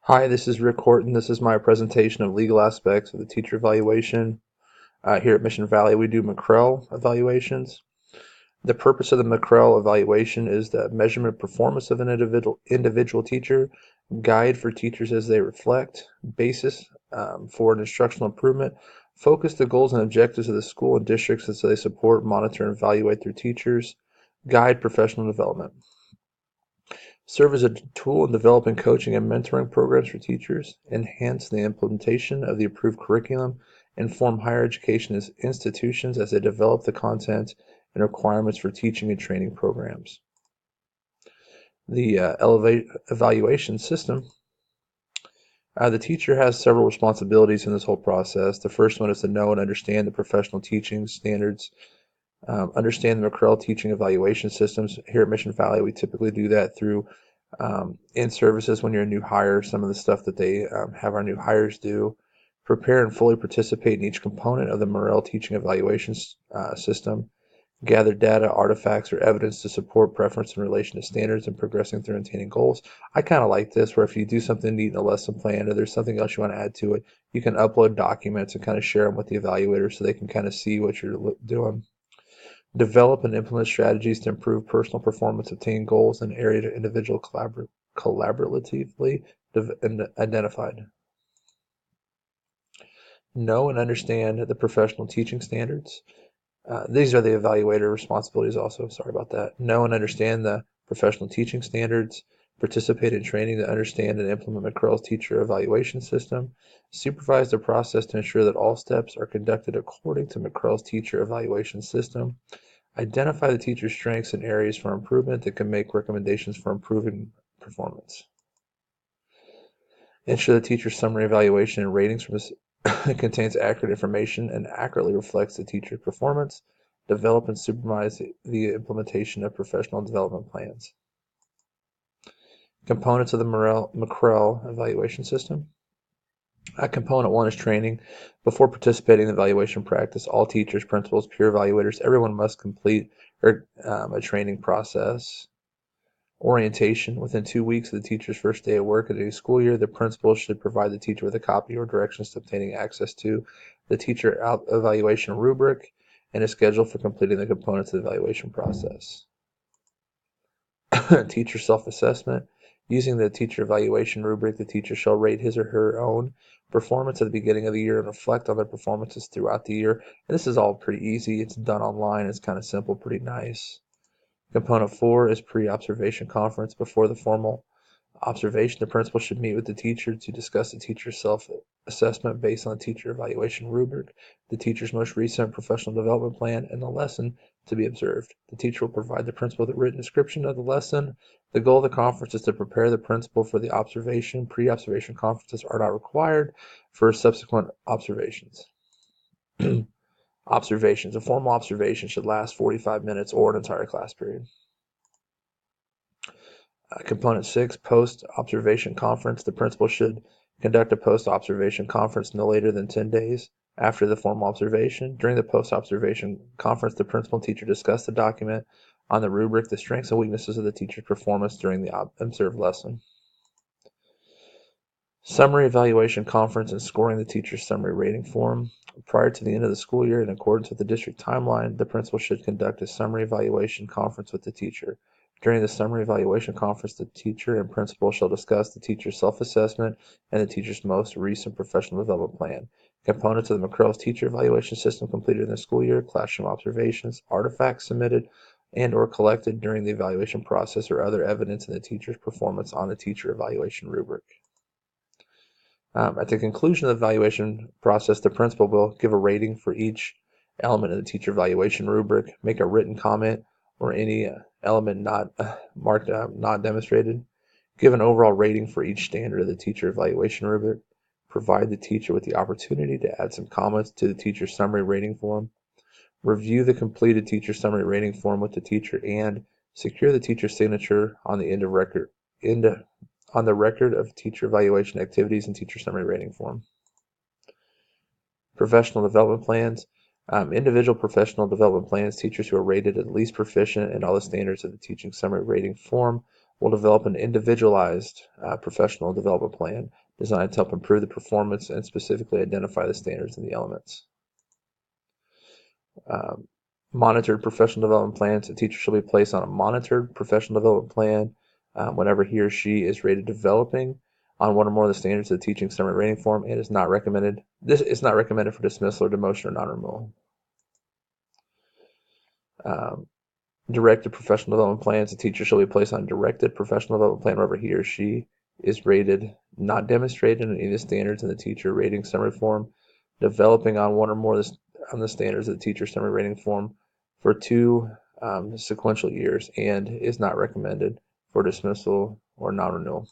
Hi, this is Rick Horton. This is my presentation of legal aspects of the teacher evaluation. Here at Mission Valley, we do McCrell evaluations. The purpose of the McCrell evaluation is the measurement performance of an individual teacher, guide for teachers as they reflect, basis for an instructional improvement, focus the goals and objectives of the school and districts as they support, monitor, and evaluate their teachers, guide professional development. Serve as a tool in developing coaching and mentoring programs for teachers, enhance the implementation of the approved curriculum, inform higher education institutions as they develop the content and requirements for teaching and training programs. The evaluation system. The teacher has several responsibilities in this whole process. The first one is to know and understand the professional teaching standards. Understand the McCrell teaching evaluation systems. Here at Mission Valley, we typically do that through in services when you're a new hire, some of the stuff that they have our new hires do. Prepare and fully participate in each component of the McCrell teaching evaluation system. Gather data, artifacts, or evidence to support preference in relation to standards and progressing through attaining goals. I kind of like this, where if you do something neat in a lesson plan or there's something else you want to add to it, you can upload documents and kind of share them with the evaluator so they can kind of see what you're doing. Develop and implement strategies to improve personal performance, obtain goals in area to individual collaboratively identified. Know and understand the professional teaching standards. These are the evaluator responsibilities also. Sorry about that. Know and understand the professional teaching standards. Participate in training to understand and implement McCrell's teacher evaluation system. Supervise the process to ensure that all steps are conducted according to McCrell's teacher evaluation system. Identify the teacher's strengths and areas for improvement that can make recommendations for improving performance. Ensure the teacher's summary evaluation and ratings from this contains accurate information and accurately reflects the teacher's performance. Develop and supervise the implementation of professional development plans. Components of the McCrell evaluation system. Component one is training. Before participating in the evaluation practice, all teachers, principals, peer evaluators, everyone must complete a training process. Orientation. Within 2 weeks of the teacher's first day at work at a new school year, the principal should provide the teacher with a copy or directions to obtaining access to the teacher evaluation rubric and a schedule for completing the components of the evaluation process. Teacher self-assessment. Using the teacher evaluation rubric, the teacher shall rate his or her own performance at the beginning of the year and reflect on their performances throughout the year. And this is all pretty easy. It's done online. It's kind of simple, pretty nice. Component 4 is pre-observation conference. Before the formal observation, the principal should meet with the teacher to discuss the teacher's self-assessment based on the teacher evaluation rubric, the teacher's most recent professional development plan, and the lesson to be observed. The teacher will provide the principal with a written description of the lesson. The goal of the conference is to prepare the principal for the observation. Pre-observation conferences are not required for subsequent observations. Observations. A formal observation should last 45 minutes or an entire class period. Component 6, post-observation conference. The principal should conduct a post-observation conference no later than 10 days after the formal observation. During the post-observation conference, the principal and teacher discuss the document on the rubric, the strengths and weaknesses of the teacher's performance during the observed lesson. Summary evaluation conference and scoring the teacher's summary rating form. Prior to the end of the school year, in accordance with the district timeline, the principal should conduct a summary evaluation conference with the teacher. During the summary evaluation conference, the teacher and principal shall discuss the teacher's self-assessment and the teacher's most recent professional development plan. Components of the McCrell's teacher evaluation system completed in the school year, classroom observations, artifacts submitted and or collected during the evaluation process, or other evidence in the teacher's performance on the teacher evaluation rubric. At the conclusion of the evaluation process, the principal will give a rating for each element of the teacher evaluation rubric, make a written comment or any element not marked not demonstrated, give an overall rating for each standard of the teacher evaluation rubric, provide the teacher with the opportunity to add some comments to the teacher summary rating form, review the completed teacher summary rating form with the teacher, and secure the teacher's signature on the on the record of teacher evaluation activities and teacher summary rating form. Professional development plans. Individual professional development plans. Teachers who are rated at least proficient in all the standards of the teaching summary rating form will develop an individualized professional development plan designed to help improve the performance and specifically identify the standards and the elements. Um, Monitored professional development plans. A teacher shall be placed on a monitored professional development plan whenever he or she is rated developing on one or more of the standards of the teaching summary rating form and is not recommended. This is not recommended for dismissal or demotion or non-removal. Um, Directed professional development plans. A teacher shall be placed on a directed professional development plan wherever he or she is rated not demonstrated in any of the standards in the teacher rating summary form, developing on one or more of the standards of the teacher summary rating form for 2 sequential years and is not recommended for dismissal or non-renewal.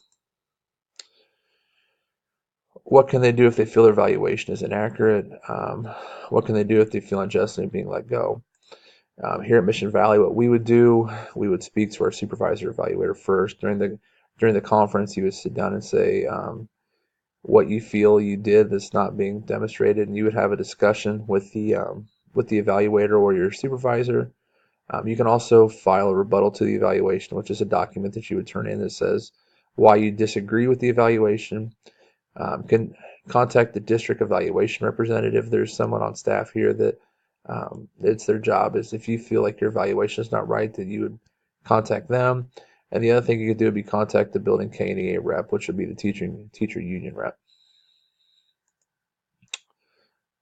What can they do if they feel their evaluation is inaccurate? What can they do if they feel unjustly being let go? Here at Mission Valley, what we would do, we would speak to our supervisor evaluator first. During the conference, he would sit down and say what you feel you did that's not being demonstrated, and you would have a discussion with the evaluator or your supervisor. You can also file a rebuttal to the evaluation, which is a document that you would turn in that says why you disagree with the evaluation. Can contact the district evaluation representative. There's someone on staff here that it's their job is if you feel like your evaluation is not right, that you would contact them. And the other thing you could do would be contact the building K&EA rep, which would be the teacher union rep.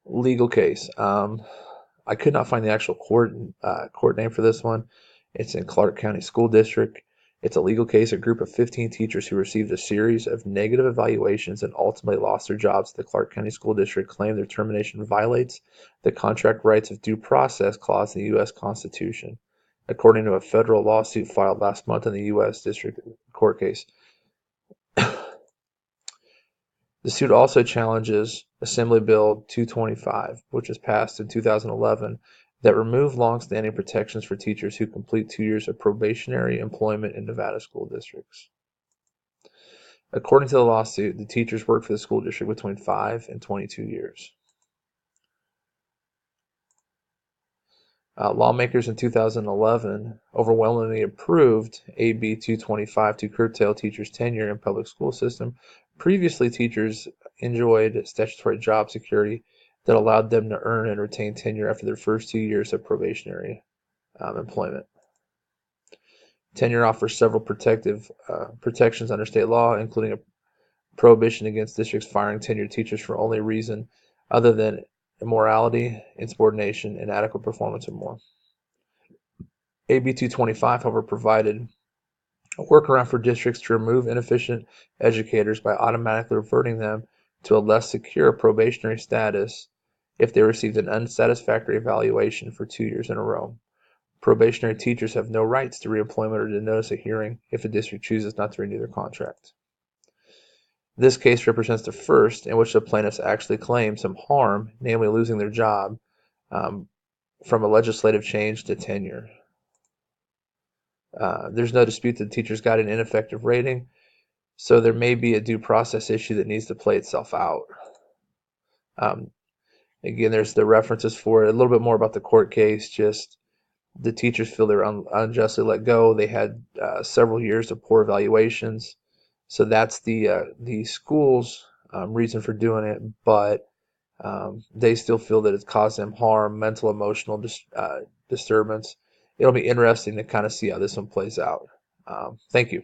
Legal case. I could not find the actual court name for this one. It's in Clark County School District. It's a legal case. A group of 15 teachers who received a series of negative evaluations and ultimately lost their jobs at the Clark County School District claim their termination violates the contract rights of due process clause in the U.S. Constitution, according to a federal lawsuit filed last month in the U.S. District Court case. The suit also challenges Assembly Bill 225, which was passed in 2011, that removed long-standing protections for teachers who complete 2 years of probationary employment in Nevada school districts. According to the lawsuit, the teachers worked for the school district between 5 and 22 years. Lawmakers in 2011 overwhelmingly approved AB 225 to curtail teachers' tenure in public school system. Previously, teachers enjoyed statutory job security that allowed them to earn and retain tenure after their first 2 years of probationary employment. Tenure offers several protections under state law, including a prohibition against districts firing tenured teachers for only reason other than immorality, insubordination, inadequate performance, or more. AB 225, however, provided a workaround for districts to remove inefficient educators by automatically reverting them to a less secure probationary status if they received an unsatisfactory evaluation for 2 years in a row. Probationary teachers have no rights to reemployment or to notice a hearing if a district chooses not to renew their contract. This case represents the first in which the plaintiffs actually claim some harm, namely losing their job, from a legislative change to tenure. There's no dispute that teachers got an ineffective rating, so there may be a due process issue that needs to play itself out. Again, there's the references for it. A little bit more about the court case. Just the teachers feel they're unjustly let go. They had several years of poor evaluations, so that's the school's reason for doing it. But they still feel that it's caused them harm, mental, emotional disturbance. It'll be interesting to kind of see how this one plays out. Thank you.